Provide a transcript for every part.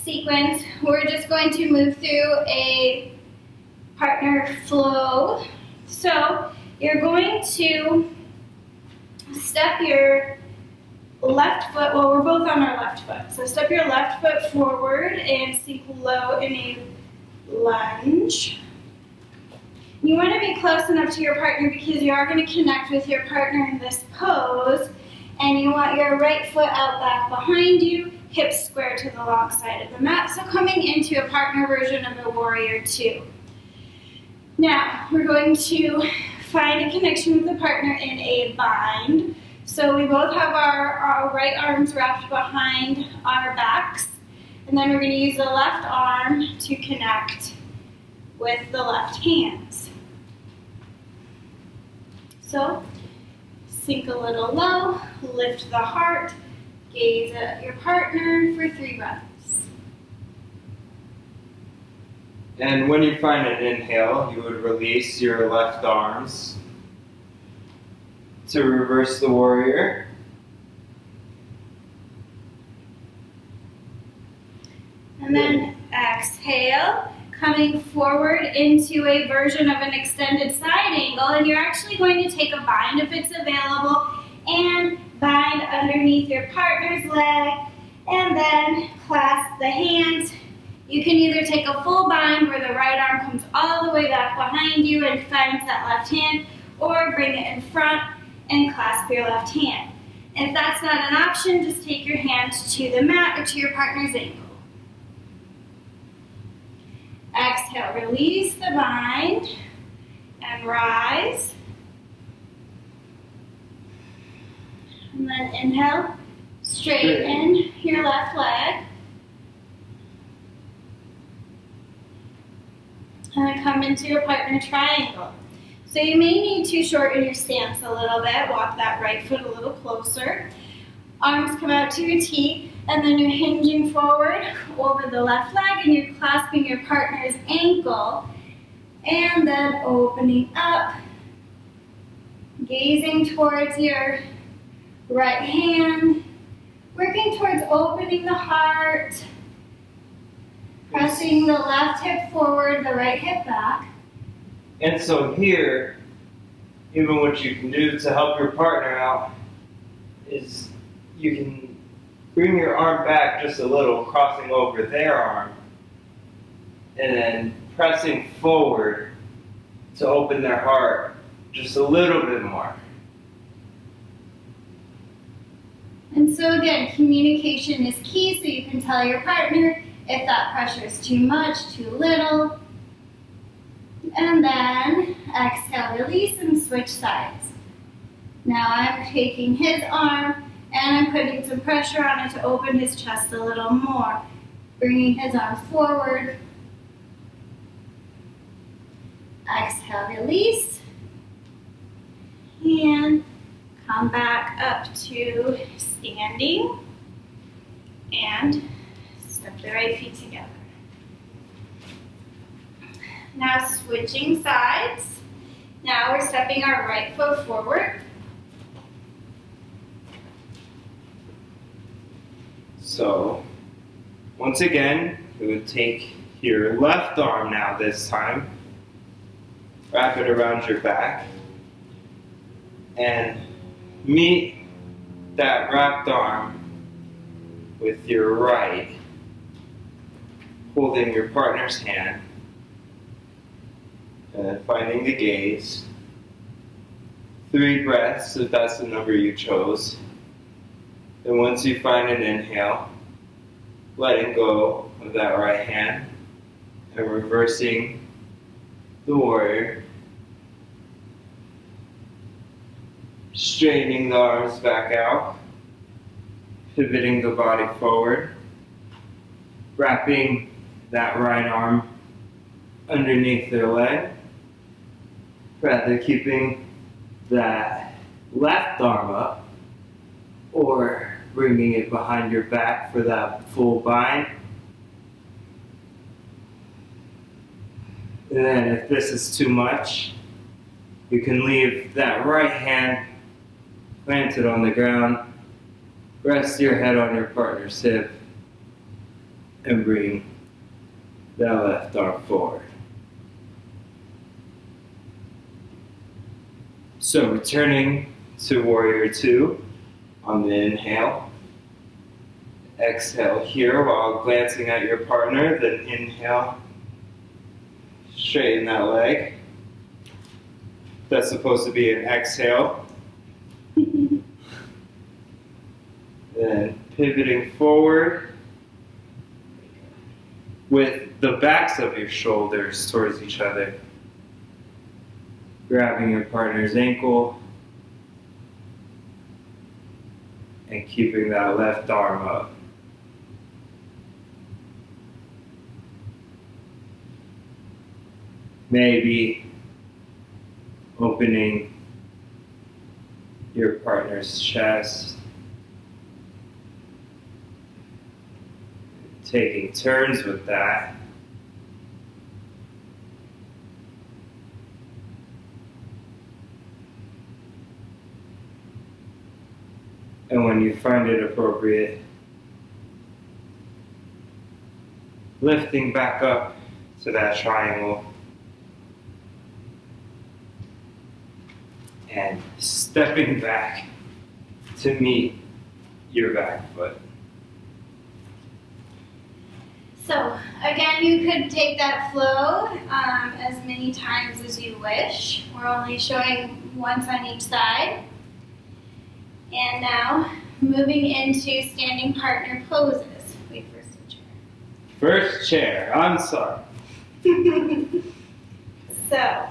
sequence, we're just going to move through a partner flow. So you're going to step your left foot, well, we're both on our left foot. So step your left foot forward and sink low in a lunge. You want to be close enough to your partner because you are going to connect with your partner in this pose. And you want your right foot out back behind you, hips square to the long side of the mat. So coming into a partner version of a warrior two. Now, we're going to find a connection with the partner in a bind. So we both have our right arms wrapped behind our backs. And then we're going to use the left arm to connect with the left hands. So, sink a little low, lift the heart, gaze at your partner for 3 breaths. And when you find an inhale, you would release your left arms to reverse the warrior. And then exhale, coming forward into a version of an extended side angle. And you're actually going to take a bind if it's available and bind underneath your partner's leg and then clasp the hands. You can either take a full bind where the right arm comes all the way back behind you and finds that left hand, or bring it in front and clasp your left hand. If that's not an option, just take your hands to the mat or to your partner's ankle. Exhale, release the bind and rise. And then inhale, straighten your left leg. And then come into your partner triangle. So you may need to shorten your stance a little bit. Walk that right foot a little closer. Arms come out to your T, and then you're hinging forward over the left leg, and you're clasping your partner's ankle, and then opening up, gazing towards your right hand, working towards opening the heart, pressing the left hip forward, the right hip back. And so here, even what you can do to help your partner out is you can bring your arm back just a little, crossing over their arm, and then pressing forward to open their heart just a little bit more. And so again, communication is key, so you can tell your partner if that pressure is too much, too little. And then exhale, release, and switch sides. Now I'm taking his arm and I'm putting some pressure on it to open his chest a little more. Bringing his arm forward. Exhale, release. And come back up to standing. And step the right feet together. Now switching sides. Now we're stepping our right foot forward. So, once again, you would take your left arm now this time, wrap it around your back, and meet that wrapped arm with your right, holding your partner's hand, and finding the gaze. 3 breaths, if that's the number you chose. And once you find an inhale, letting go of that right hand and reversing the warrior. Straightening the arms back out, pivoting the body forward, wrapping that right arm underneath their leg, rather keeping that left arm up or bringing it behind your back for that full bind. And then if this is too much, you can leave that right hand planted on the ground, rest your head on your partner's hip, and bring that left arm forward. So returning to Warrior Two on the inhale. Exhale here while glancing at your partner, then inhale, straighten that leg. That's supposed to be an exhale. Then pivoting forward with the backs of your shoulders towards each other. Grabbing your partner's ankle and keeping that left arm up. Maybe opening your partner's chest, taking turns with that. And when you find it appropriate, lifting back up to that triangle and stepping back to meet your back foot. So again, you could take that flow as many times as you wish. We're only showing once on each side. And now, moving into standing partner poses. Wait for the chair. First chair, I'm sorry. So,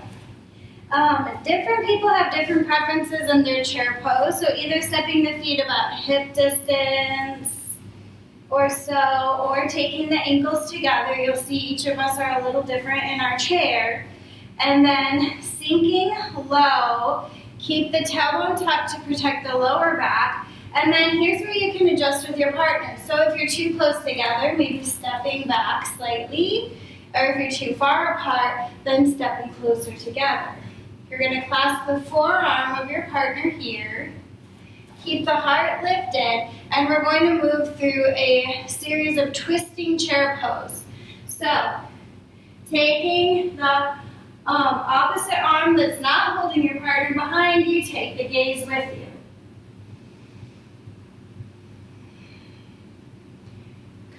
different people have different preferences in their chair pose. So either stepping the feet about hip distance or so, or taking the ankles together. You'll see each of us are a little different in our chair. And then sinking low. Keep the tailbone tucked to protect the lower back. And then here's where you can adjust with your partner. So if you're too close together, maybe stepping back slightly. Or if you're too far apart, then stepping closer together. You're going to clasp the forearm of your partner here. Keep the heart lifted. And we're going to move through a series of twisting chair pose. So taking the opposite arm that's not holding your partner behind you, take the gaze with you.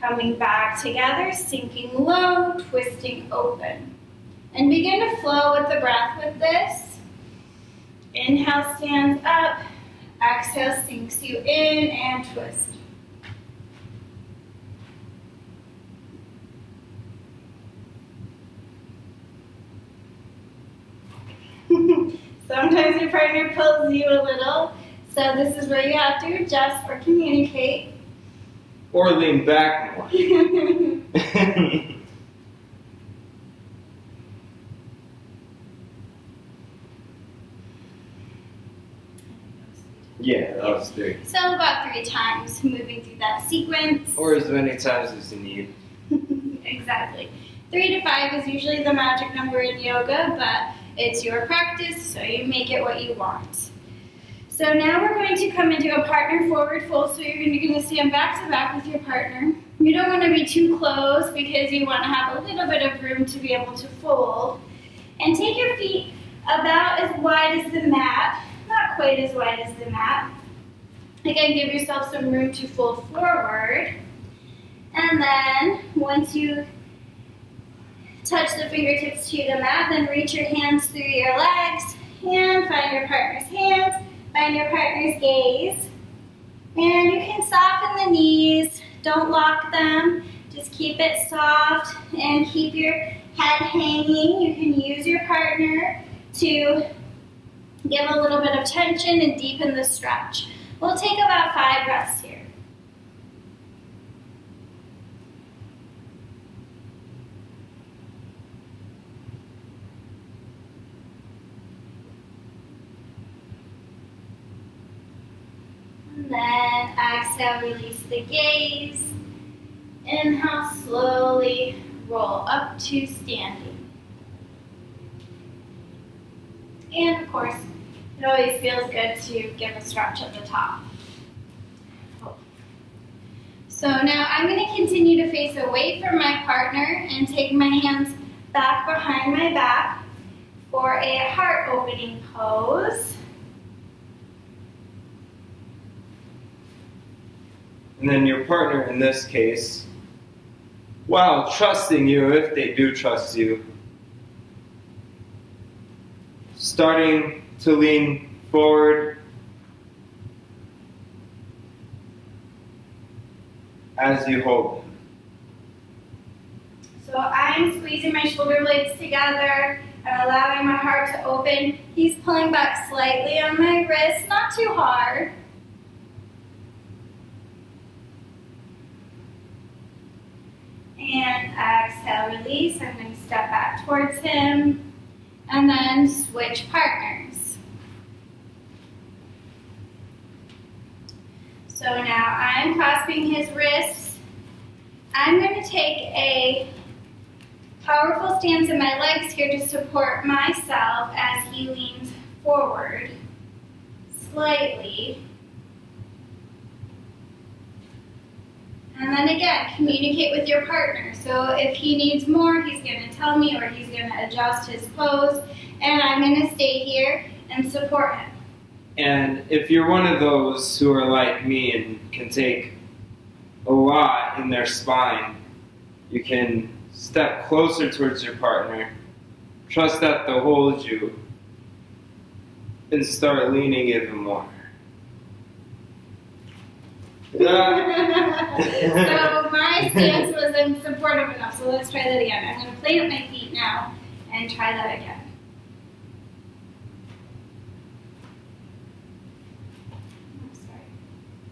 Coming back together, sinking low, twisting open. And begin to flow with the breath with this. Inhale stands up, exhale sinks you in and twist. Sometimes your partner pulls you a little, so this is where you have to adjust or communicate. Or lean back more. Yeah, that was 3. So about 3 times moving through that sequence. Or as many times as you need. Exactly. 3 to 5 is usually the magic number in yoga, but it's your practice, so you make it what you want. So now we're going to come into a partner forward fold, so you're going to stand back to back with your partner. You don't want to be too close because you want to have a little bit of room to be able to fold. And take your feet about as wide as the mat, not quite as wide as the mat. Again, give yourself some room to fold forward. And then once you touch the fingertips to the mat, then reach your hands through your legs and find your partner's hands, find your partner's gaze. And you can soften the knees, don't lock them, just keep it soft and keep your head hanging. You can use your partner to give a little bit of tension and deepen the stretch. We'll take about 5 breaths here. And then exhale, release the gaze. Inhale, slowly roll up to standing. And of course, it always feels good to give a stretch at the top. So now I'm going to continue to face face away from my partner and take my hands back behind my back for a heart opening pose. And then your partner in this case, while trusting you, if they do trust you, starting to lean forward as you hold them. So I'm squeezing my shoulder blades together and allowing my heart to open. He's pulling back slightly on my wrist, not too hard. And exhale, release. I'm going to step back towards him and then switch partners. So now I'm clasping his wrists. I'm going to take a powerful stance in my legs here to support myself as he leans forward slightly. And then again, communicate with your partner. So if he needs more, he's going to tell me, or he's going to adjust his pose, and I'm going to stay here and support him. And if you're one of those who are like me and can take a lot in their spine, you can step closer towards your partner, trust that they'll hold you, and start leaning even more. So my stance wasn't supportive enough, so let's try that again. I'm going to plant my feet now and try that again.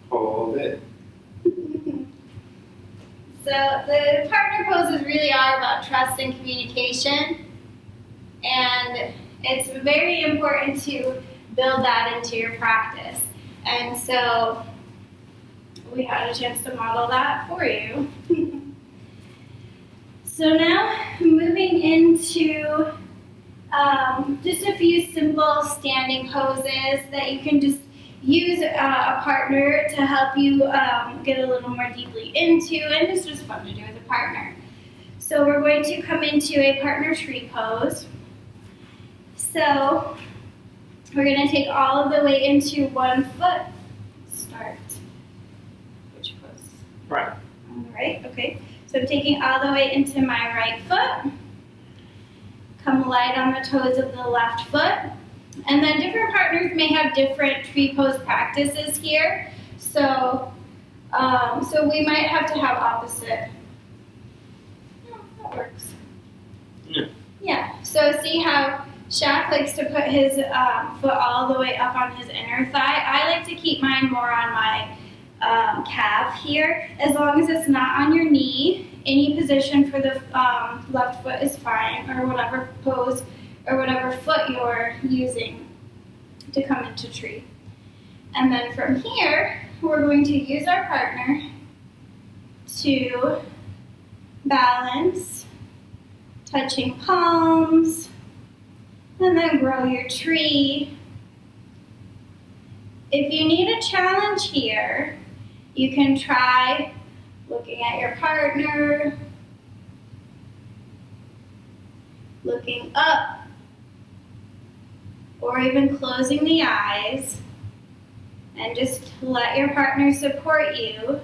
Hold it. So the partner poses really are about trust and communication, and it's very important to build that into your practice. And so we had a chance to model that for you. So now moving into just a few simple standing poses that you can just use a partner to help you get a little more deeply into, and it's just fun to do with a partner. So we're going to come into a partner tree pose. So we're going to take all of the way into one foot. Start. Which pose? Right. On the right, okay. So I'm taking all the way into my right foot. Come light on the toes of the left foot. And then different partners may have different tree pose practices here. So, so we might have to have opposite. Oh, that works. Yeah. Yeah, so see how Shaq likes to put his foot all the way up on his inner thigh. I like to keep mine more on my calf here, as long as it's not on your knee. Any position for the left foot is fine, or whatever pose or whatever foot you're using to come into tree. And then from here, we're going to use our partner to balance, touching palms, and then grow your tree. If you need a challenge here, you can try looking at your partner, looking up, or even closing the eyes, and just let your partner support you.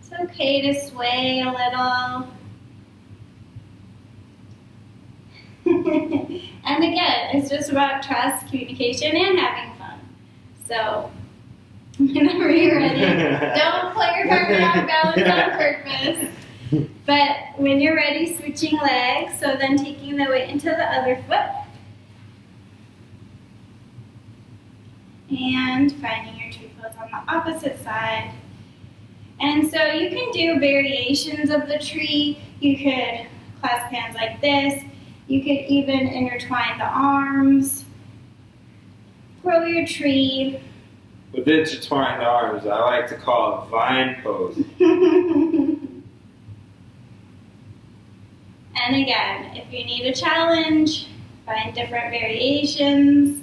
It's okay to sway a little. And again, it's just about trust, communication, and having fun. So, whenever you're ready, don't put your partner off balance on purpose. But when you're ready, switching legs, so then taking the weight into the other foot. And finding your tree pose on the opposite side. And so you can do variations of the tree. You could clasp hands like this. You could even intertwine the arms. Grow your tree. With intertwined arms, I like to call it vine pose. And again, if you need a challenge, find different variations.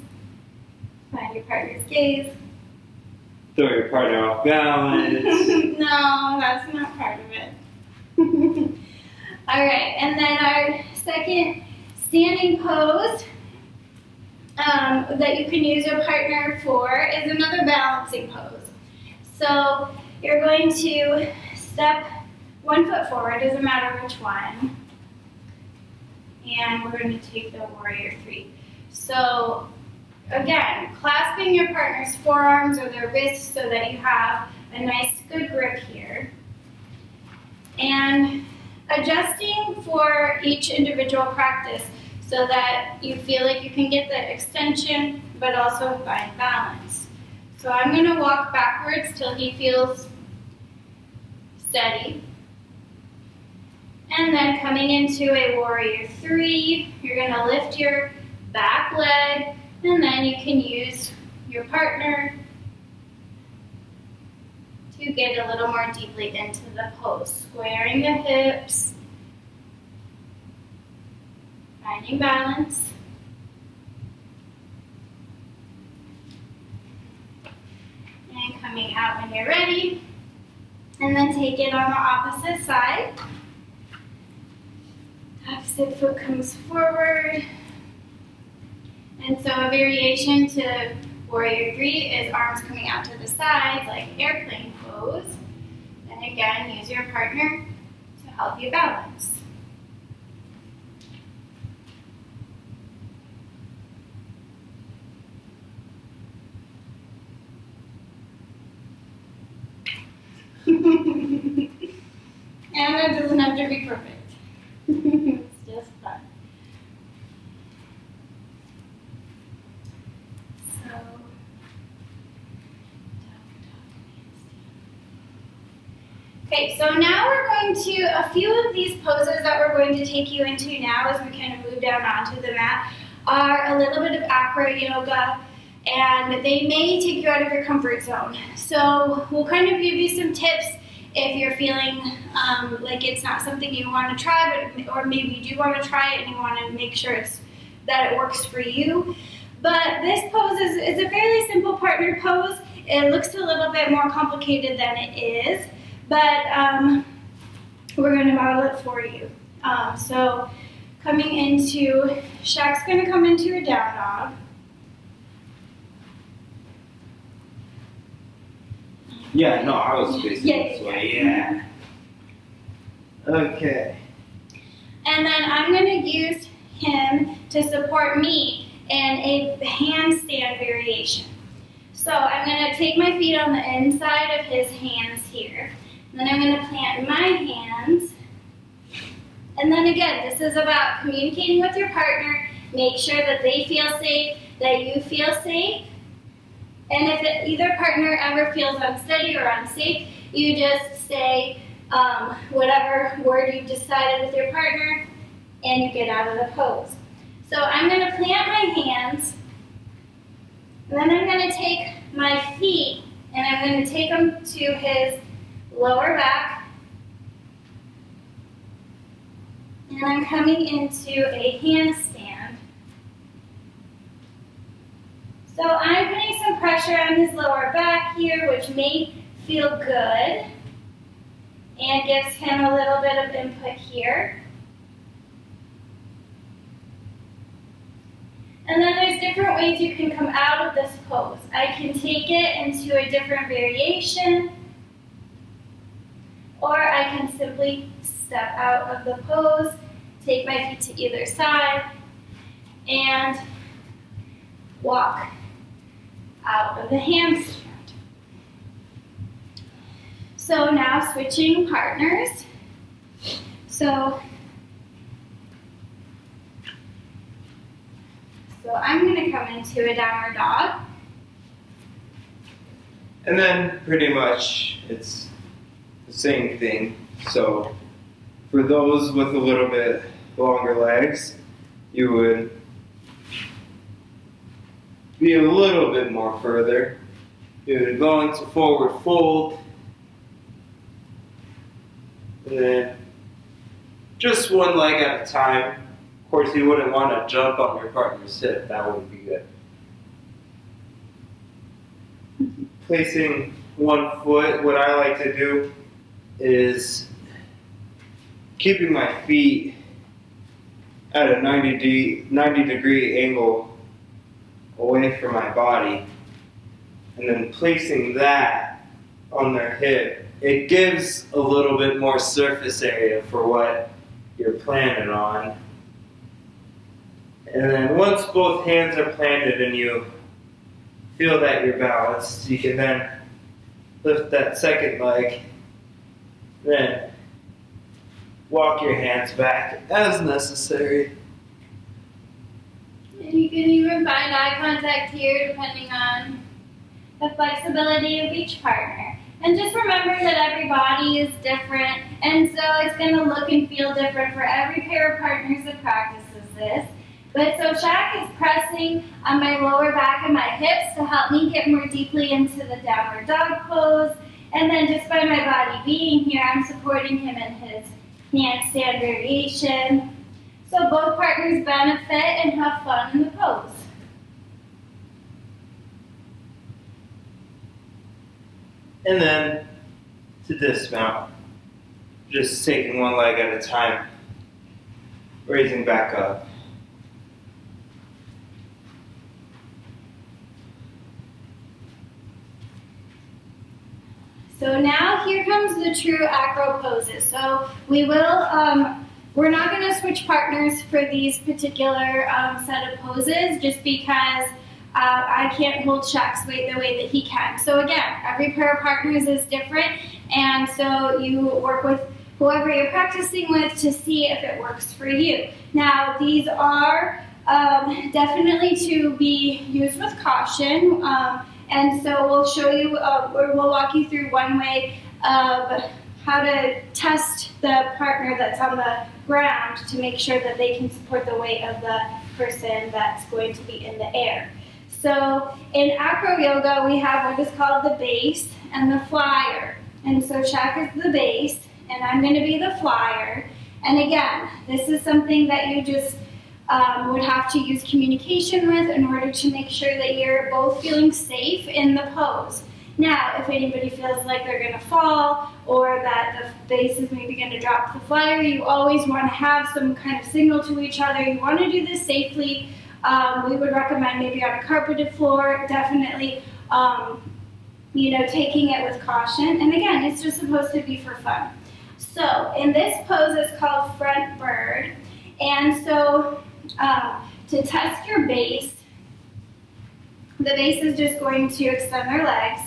Find your partner's gaze. throw your partner off balance. No, that's not part of it. All right, and then our second standing pose that you can use your partner for is another balancing pose. So you're going to step 1 foot forward, doesn't matter which one, and we're going to take the warrior 3. So again, clasping your partner's forearms or their wrists so that you have a nice good grip here. And adjusting for each individual practice so that you feel like you can get the extension but also find balance. So I'm going to walk backwards till he feels steady. And then coming into a warrior 3, you're going to lift your back leg, and then you can use your partner to get a little more deeply into the pose. Squaring the hips, finding balance. And coming out when you're ready. And then take it on the opposite side. Opposite foot comes forward. And so a variation to warrior 3 is arms coming out to the sides like airplane pose. And again, use your partner to help you balance. And it doesn't have to be perfect. It's just fun. Okay, so now we're going to, a few of these poses that we're going to take you into now as we kind of move down onto the mat are a little bit of acro yoga, and they may take you out of your comfort zone. So we'll kind of give you some tips if you're feeling like it's not something you want to try, but or maybe you do want to try it and you want to make sure that it works for you. But this pose is a fairly simple partner pose. It looks a little bit more complicated than it is, but we're going to model it for you. So coming into, Shaq's going to come into a down dog. Yeah, no, I was facing this way, yeah. Okay. And then I'm going to use him to support me in a handstand variation. So I'm going to take my feet on the inside of his hands here. And then I'm going to plant my hands. And then again, this is about communicating with your partner. Make sure that they feel safe, that you feel safe. And if either partner ever feels unsteady or unsafe, you just say whatever word you've decided with your partner, and you get out of the pose. So I'm going to plant my hands, and then I'm going to take my feet, and I'm going to take them to his lower back, and I'm coming into a handstand. So I'm putting some pressure on his lower back here, which may feel good, and gives him a little bit of input here. And then there's different ways you can come out of this pose. I can take it into a different variation, or I can simply step out of the pose, take my feet to either side, and walk out of the handstand. So now switching partners. So I'm going to come into a downward dog. And then pretty much it's the same thing. So for those with a little bit longer legs, you would be a little bit more further. You would go into forward fold. And then just one leg at a time. Of course, you wouldn't want to jump on your partner's hip. That wouldn't be good. placing one foot, what I like to do is keeping my feet at a 90 degree angle away from my body, and then placing that on their hip. It gives a little bit more surface area for what you're planning on. And then once both hands are planted and you feel that you're balanced, you can then lift that second leg, then walk your hands back as necessary. And you can even find eye contact here depending on the flexibility of each partner. And just remember that every body is different, and so it's going to look and feel different for every pair of partners that practices this. But so Shaq is pressing on my lower back and my hips to help me get more deeply into the downward dog pose. And then just by my body being here, I'm supporting him in his handstand variation. So both partners benefit and have fun in the pose. And then to dismount, just taking one leg at a time, raising back up. So now here comes the true acro poses. So we will, we're not going to switch partners for these particular set of poses just because I can't hold Shaq's weight the way that he can. So again, every pair of partners is different, and so you work with whoever you're practicing with to see if it works for you. Now these are definitely to be used with caution. And so we'll show you, or we'll walk you through one way of how to test the partner that's on the ground to make sure that they can support the weight of the person that's going to be in the air. So in acro yoga, we have what is called the base and the flyer. And so Shaq is the base, and I'm going to be the flyer. And again, this is something that you just would have to use communication with in order to make sure that you're both feeling safe in the pose. Now, if anybody feels like they're going to fall or that the base is maybe going to drop the flyer, you always want to have some kind of signal to each other. You want to do this safely. We would recommend maybe on a carpeted floor, definitely, taking it with caution. And again, it's just supposed to be for fun. So in this pose, it's called front bird. And so to test your base, the base is just going to extend their legs.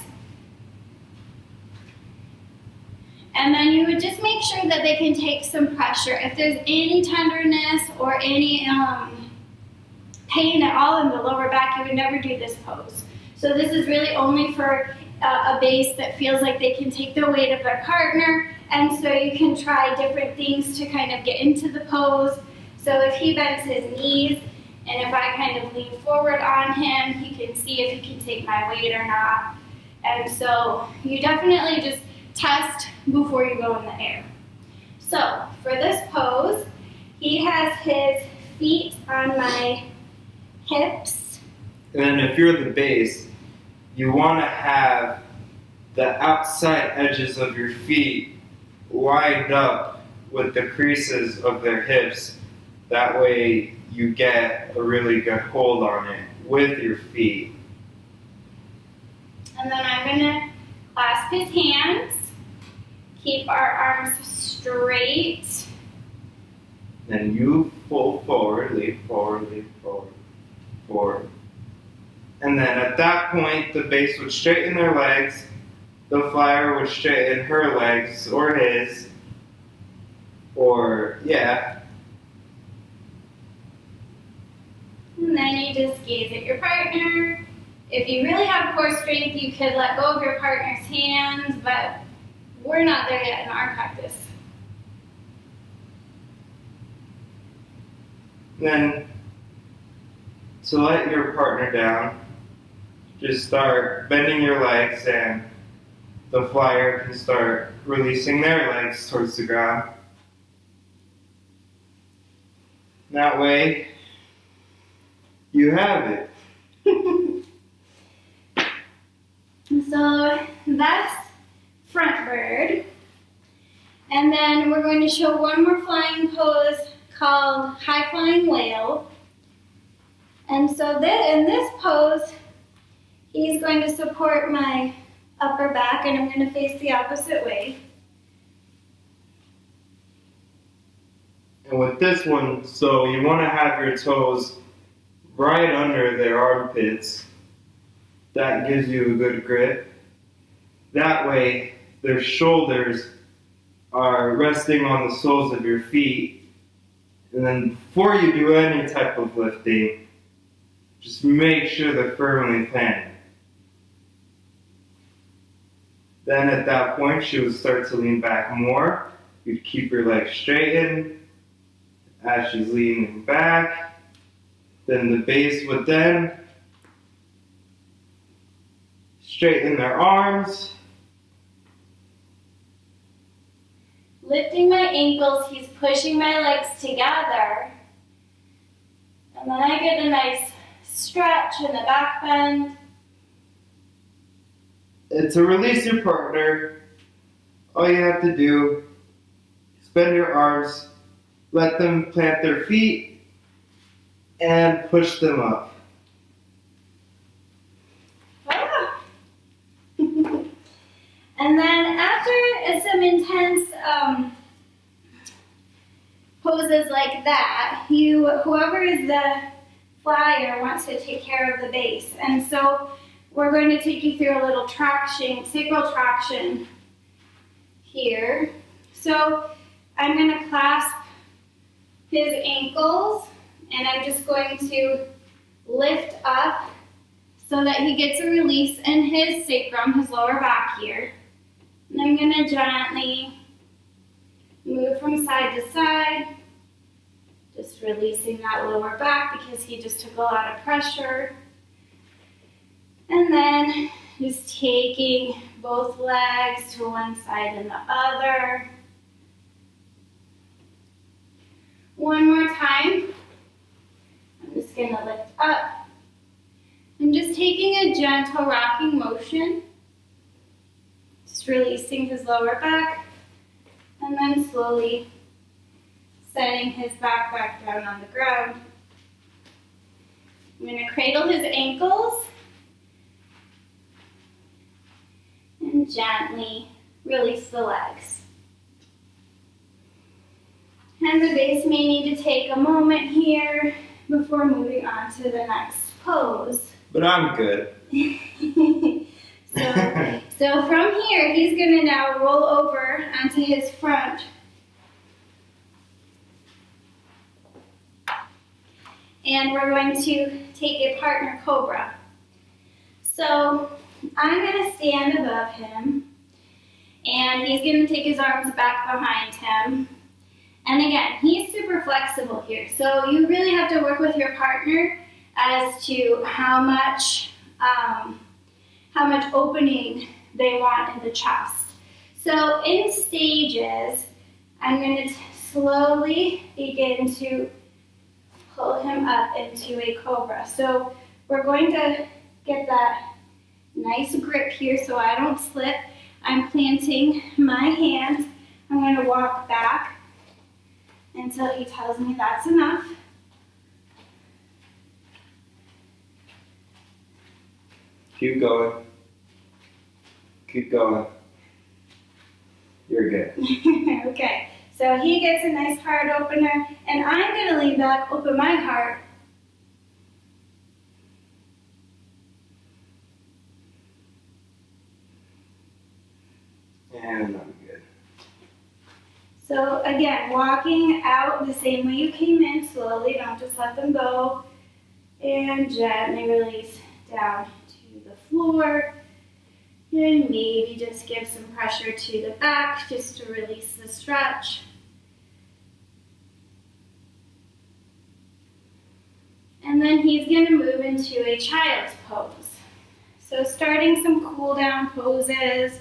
And then you would just make sure that they can take some pressure. If there's any tenderness or any pain at all in the lower back, you would never do this pose. So this is really only for a base that feels like they can take the weight of their partner. And so you can try different things to kind of get into the pose. So if he bends his knees, and if I kind of lean forward on him, he can see if he can take my weight or not. And so you definitely just test before you go in the air. So for this pose, he has his feet on my hips. And then if you're the base, you want to have the outside edges of your feet lined up with the creases of their hips. That way you get a really good hold on it with your feet. And then I'm going to clasp his hands, keep our arms straight. Then you pull forward, lean forward, lean forward, forward. And then at that point, the base would straighten their legs, the flyer would straighten her legs or his, or yeah. And then you just gaze at your partner. If you really have core strength, you could let go of your partner's hands, but we're not there yet in our practice. Then to let your partner down, just start bending your legs and the flyer can start releasing their legs towards the ground. That way, you have it. So that's front bird. And then we're going to show one more flying pose called high flying whale. And so in this pose, he's going to support my upper back, and I'm going to face the opposite way. And with this one, so you want to have your toes right under their armpits. That gives you a good grip. That way, their shoulders are resting on the soles of your feet. And then before you do any type of lifting, just make sure they're firmly planted. Then at that point, she would start to lean back more. You'd keep your legs straightened as she's leaning back. Then the base would then straighten their arms. Lifting my ankles, he's pushing my legs together. And then I get a nice stretch in the back bend. And to release your partner, all you have to do is bend your arms, let them plant their feet, and push them up. Ah. And then after some intense poses like that, whoever is the flyer wants to take care of the base. And so we're going to take you through a little traction, sacral traction here. So I'm going to clasp his ankles, and I'm just going to lift up so that he gets a release in his sacrum, his lower back here. And I'm going to gently move from side to side, just releasing that lower back because he just took a lot of pressure. And then just taking both legs to one side and the other. One more time. I'm just going to lift up. I'm just taking a gentle rocking motion. Just releasing his lower back. And then slowly setting his back down on the ground. I'm going to cradle his ankles. And gently release the legs. And the base may need to take a moment here before moving on to the next pose. But I'm good. So from here, he's going to now roll over onto his front. And we're going to take a partner cobra. So I'm going to stand above him, and he's going to take his arms back behind him. And again, he's super flexible here, so you really have to work with your partner as to how much opening they want in the chest. So in stages, I'm going to slowly begin to pull him up into a cobra. So we're going to get that nice grip here so I don't slip. I'm planting my hand. I'm going to walk back until he tells me that's enough. Keep going. Keep going. You're good. Okay, so he gets a nice heart opener, and I'm going to lean back, open my heart. And I'm good. So again, walking out the same way you came in, slowly, don't just let them go. And gently release down to the floor. And maybe just give some pressure to the back just to release the stretch. And then he's going to move into a child's pose. So starting some cool down poses.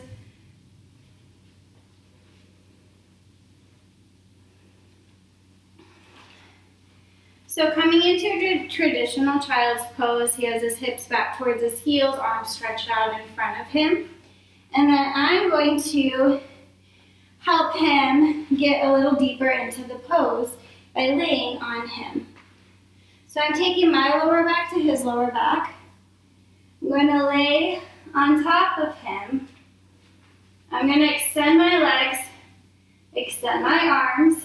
So coming into a traditional child's pose, he has his hips back towards his heels, arms stretched out in front of him. And then I'm going to help him get a little deeper into the pose by laying on him. So I'm taking my lower back to his lower back. I'm going to lay on top of him. I'm going to extend my legs, extend my arms.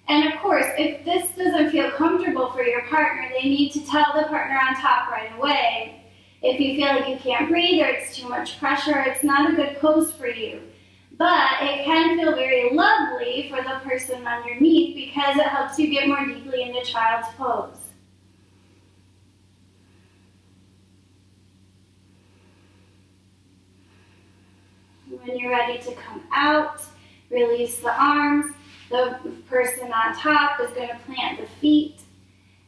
And of course, if this doesn't feel comfortable for your partner, they need to tell the partner on top right away. If you feel like you can't breathe or it's too much pressure, it's not a good pose for you. But it can feel very lovely for the person underneath because it helps you get more deeply into child's pose. When you're ready to come out, release the arms. The person on top is going to plant the feet.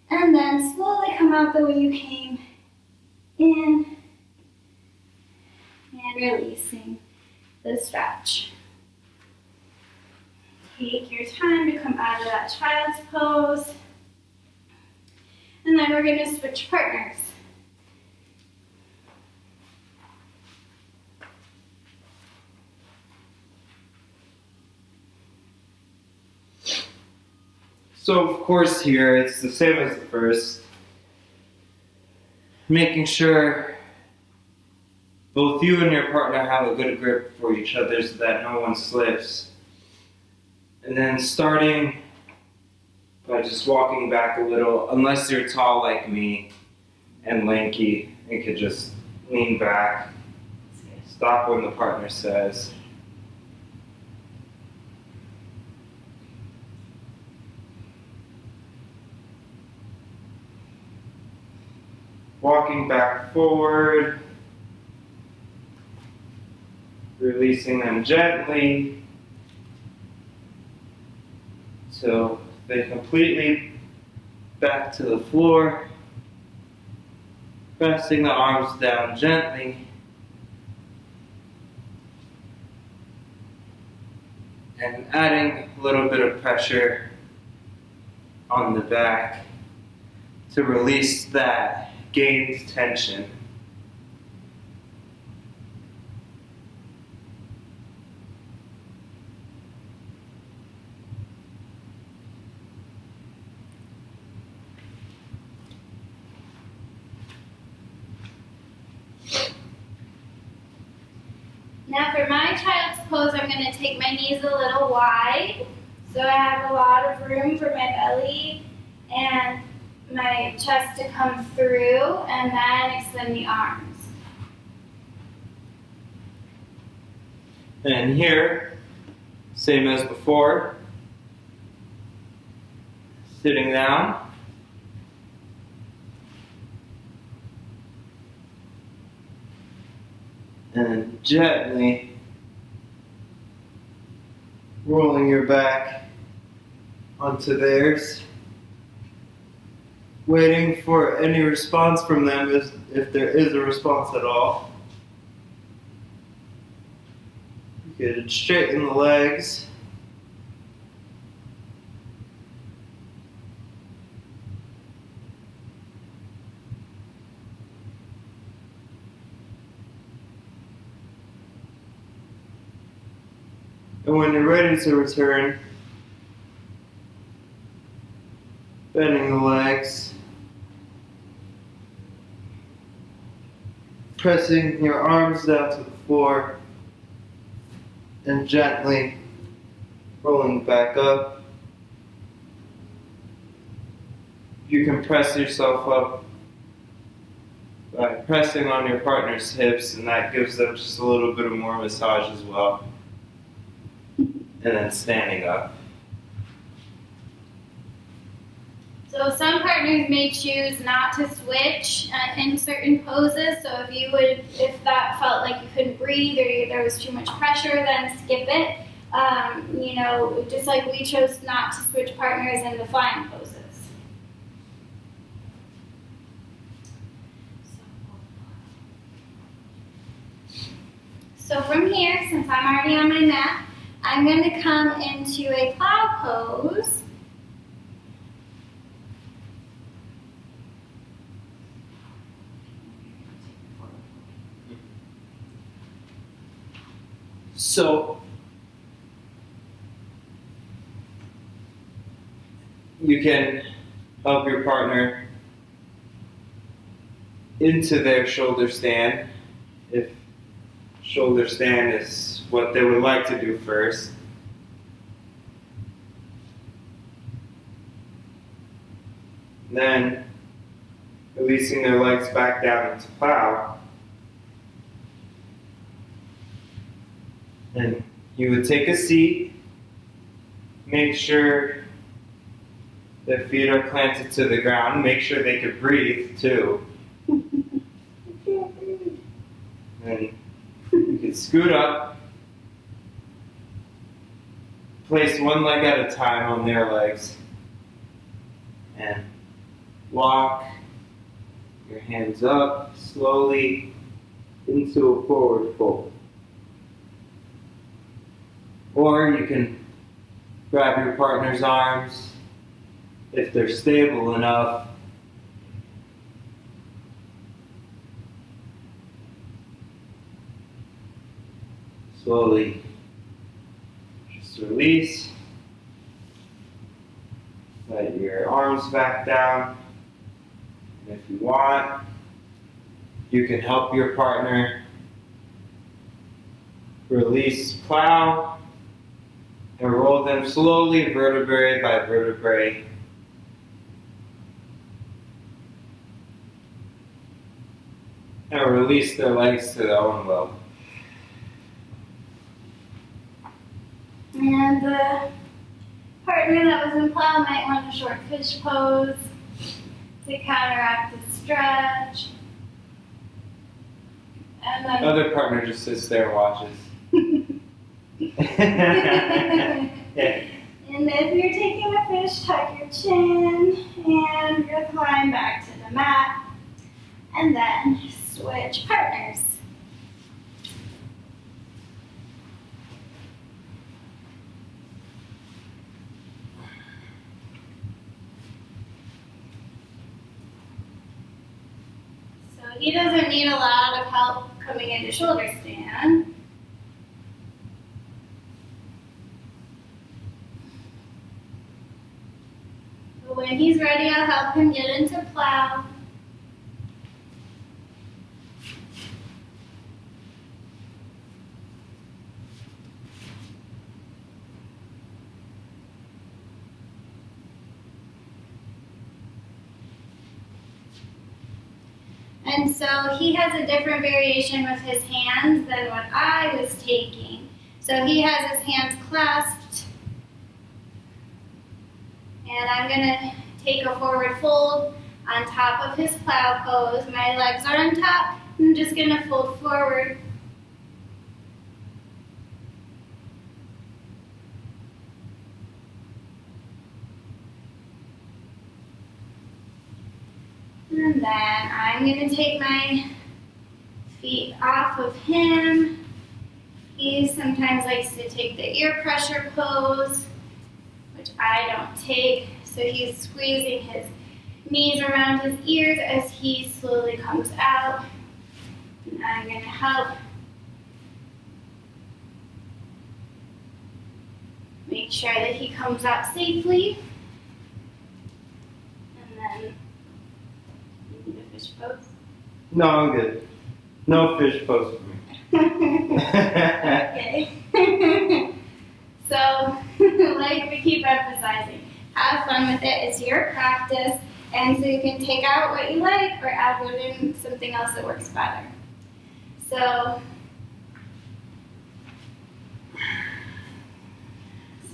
And then slowly come out the way you came in. And releasing the stretch. Take your time to come out of that child's pose. And then we're going to switch partners. So of course here, it's the same as the first. Making sure both you and your partner have a good grip for each other so that no one slips. And then starting by just walking back a little, unless you're tall like me and lanky, you could just lean back. Stop when the partner says. Walking back forward, releasing them gently till they completely back to the floor, pressing the arms down gently, and adding a little bit of pressure on the back to release that gained tension. Now for my child's pose, I'm going to take my knees a little wide, so I have a lot of room for my belly and my chest to come through, and then extend the arms. And here, same as before, sitting down. And gently rolling your back onto theirs. Waiting for any response from them, if there is a response at all. You could straighten the legs. And when you're ready to return, bending the legs, pressing your arms down to the floor, and gently rolling back up. You can press yourself up by pressing on your partner's hips, and that gives them just a little bit of more massage as well. And then standing up. So some partners may choose not to switch in certain poses. So if that felt like you couldn't breathe or there was too much pressure, then skip it. Just like we chose not to switch partners in the flying poses. So from here, since I'm already on my mat, I'm going to come into a plow pose. So you can help your partner into their shoulder stand if shoulder stand is what they would like to do first. Then releasing their legs back down into plow. And you would take a seat, make sure their feet are planted to the ground, make sure they could breathe too. And you can scoot up, place one leg at a time on their legs, and walk your hands up slowly into a forward fold. Or you can grab your partner's arms if they're stable enough. Slowly just release. Let your arms back down. And if you want, you can help your partner release plow and roll them slowly vertebrae by vertebrae. And release their legs to their own will. And the partner that was in plow might want a short fish pose to counteract the stretch. And then Other partner just sits there and watches. Yeah. And if you're taking a fish, tuck your chin and recline back to the mat. And then switch partners. So he doesn't need a lot of help coming into shoulder stand. But when he's ready, I'll help him get into plow. And so he has a different variation with his hands than what I was taking. So he has his hands clasped. And I'm going to take a forward fold on top of his plow pose. My legs are on top. I'm just going to fold forward. And then I'm going to take my feet off of him. He sometimes likes to take the ear pressure pose, which I don't take. So he's squeezing his knees around his ears as he slowly comes out. And I'm going to help make sure that he comes out safely. And then you need a fish pose. No, I'm good. No fish pose for me. Okay. So, like we keep emphasizing, have fun with it. It's your practice, and so you can take out what you like or add in something else that works better. So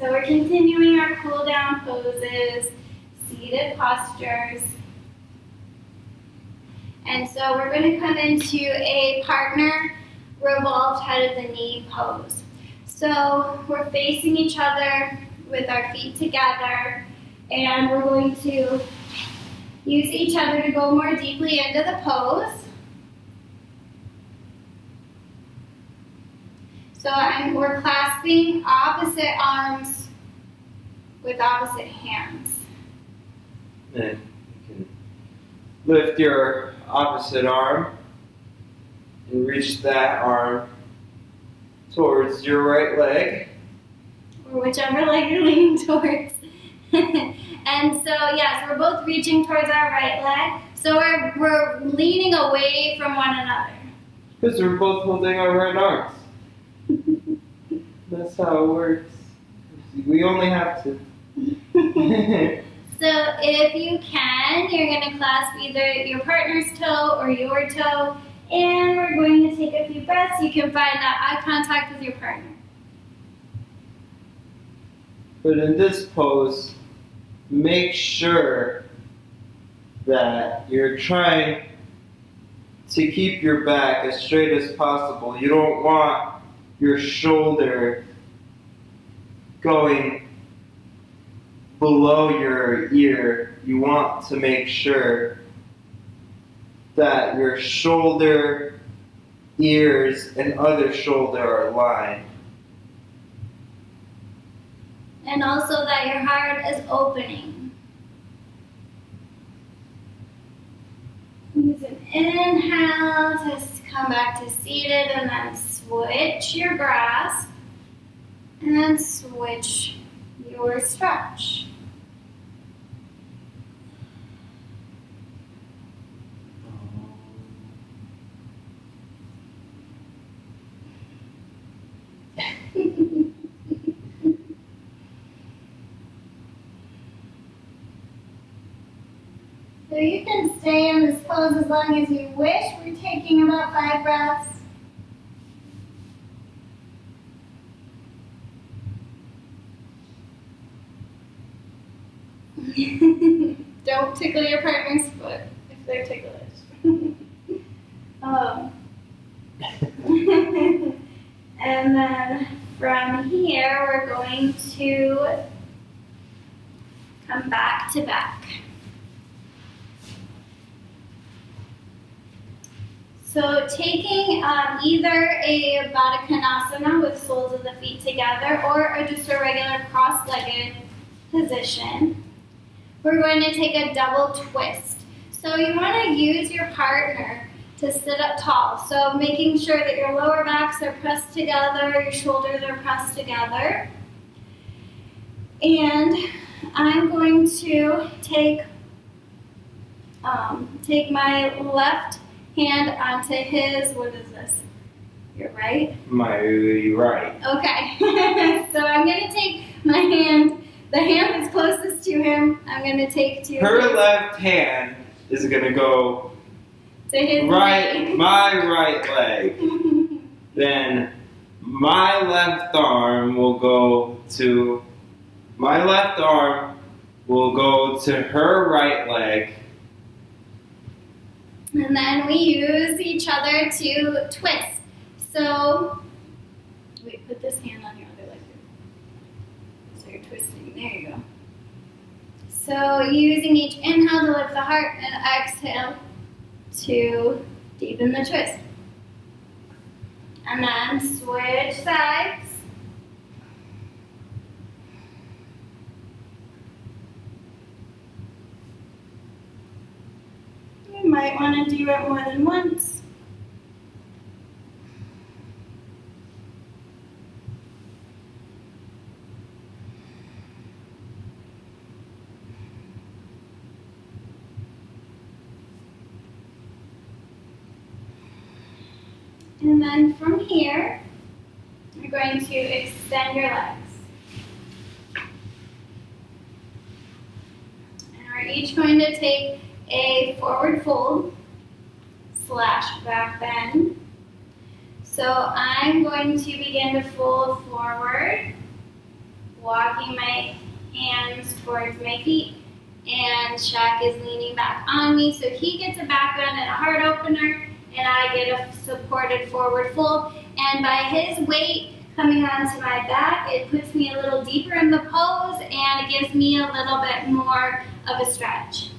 we're continuing our cool down poses, seated postures. And so we're going to come into a partner revolved head of the knee pose. So we're facing each other with our feet together, and we're going to use each other to go more deeply into the pose. So we're clasping opposite arms with opposite hands. Then you can lift your opposite arm and reach that arm towards your right leg. Or whichever leg you're leaning towards. And so, yes, we're both reaching towards our right leg. So we're leaning away from one another. Because we're both holding our right arms. That's how it works. We only have to. So if you can, you're going to clasp either your partner's toe or your toe. And we're going to take a few breaths. You can find that eye contact with your partner. But in this pose, make sure that you're trying to keep your back as straight as possible. You don't want your shoulder going below your ear. You want to make sure that your shoulder, ears, and other shoulder are aligned. And also that your heart is opening. Use an inhale to come back to seated and then switch your grasp and then switch your stretch. So you can stay in this pose as long as you wish. We're taking about 5 breaths. Don't tickle your partner's foot if they're ticklish. And then from here, we're going to come back to back. So taking either a Baddha Konasana with soles of the feet together or just a regular cross-legged position, we're going to take a double twist. So you want to use your partner to sit up tall. So making sure that your lower backs are pressed together, your shoulders are pressed together. And I'm going to take my left hand onto his, what is this? Your right? My right. Okay. So I'm going to take my hand, the hand that's closest to him, I'm going to take to Her his, left hand is going to go to his right, leg. my right leg. Then my left arm will go to her right leg. And then we use each other to twist. So, wait, put this hand on your other leg. So you're twisting. There you go. So using each inhale to lift the heart and exhale to deepen the twist. And then switch sides. You might want to do it more than once. And then from here, you're going to extend your legs. And we're each going to take a forward fold / back bend. So I'm going to begin to fold forward, walking my hands towards my feet, and Shaq is leaning back on me. So he gets a back bend and a heart opener, and I get a supported forward fold. And by his weight coming onto my back, it puts me a little deeper in the pose, and it gives me a little bit more of a stretch.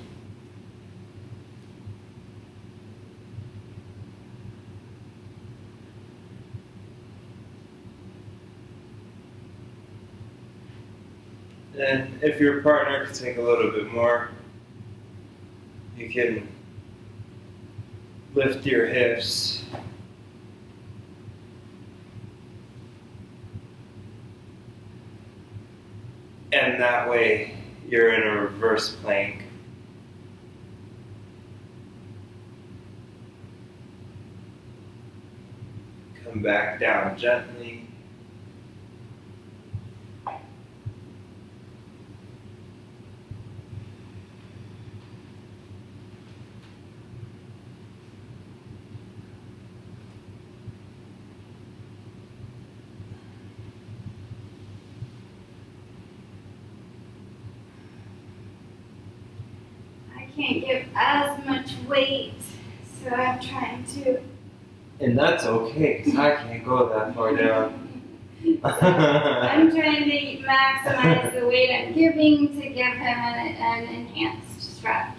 And if your partner can take a little bit more, you can lift your hips and that way you're in a reverse plank. Come back down gently. I can't give as much weight, so I'm trying to. And that's okay, because I can't go that far down. I'm trying to maximize the weight I'm giving to give him an enhanced stretch.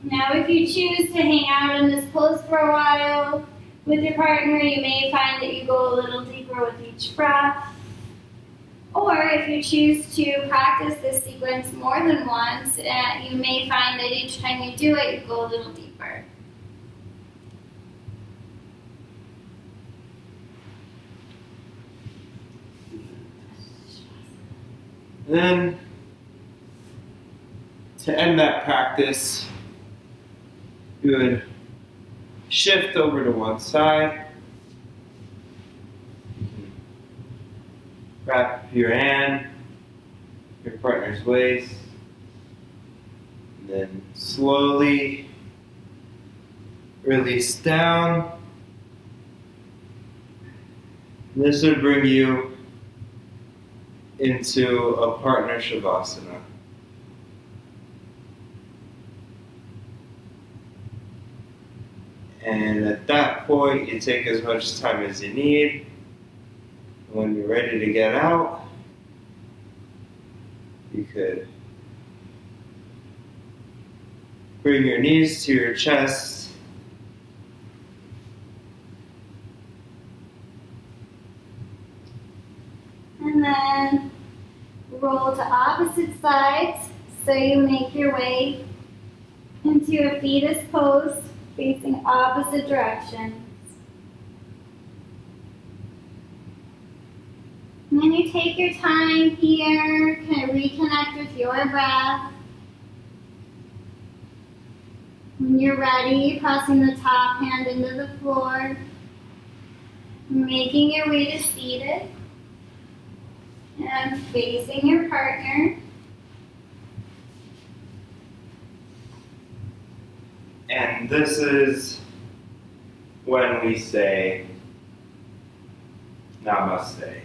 Now, if you choose to hang out in this pose for a while with your partner, you may find that you go a little deeper with each breath. Or if you choose to practice this sequence more than once, you may find that each time you do it, you go a little deeper. Then, to end that practice, you would shift over to one side. Wrap your hand, your partner's waist, and then slowly release down. This would bring you into a partner shavasana. And at that point, you take as much time as you need. When you're ready to get out, you could bring your knees to your chest. And then roll to opposite sides, so you make your way into a fetus pose facing opposite directions. And then you take your time here, kind of reconnect with your breath. When you're ready, pressing the top hand into the floor, making your way to seated, and facing your partner. And this is when we say namaste.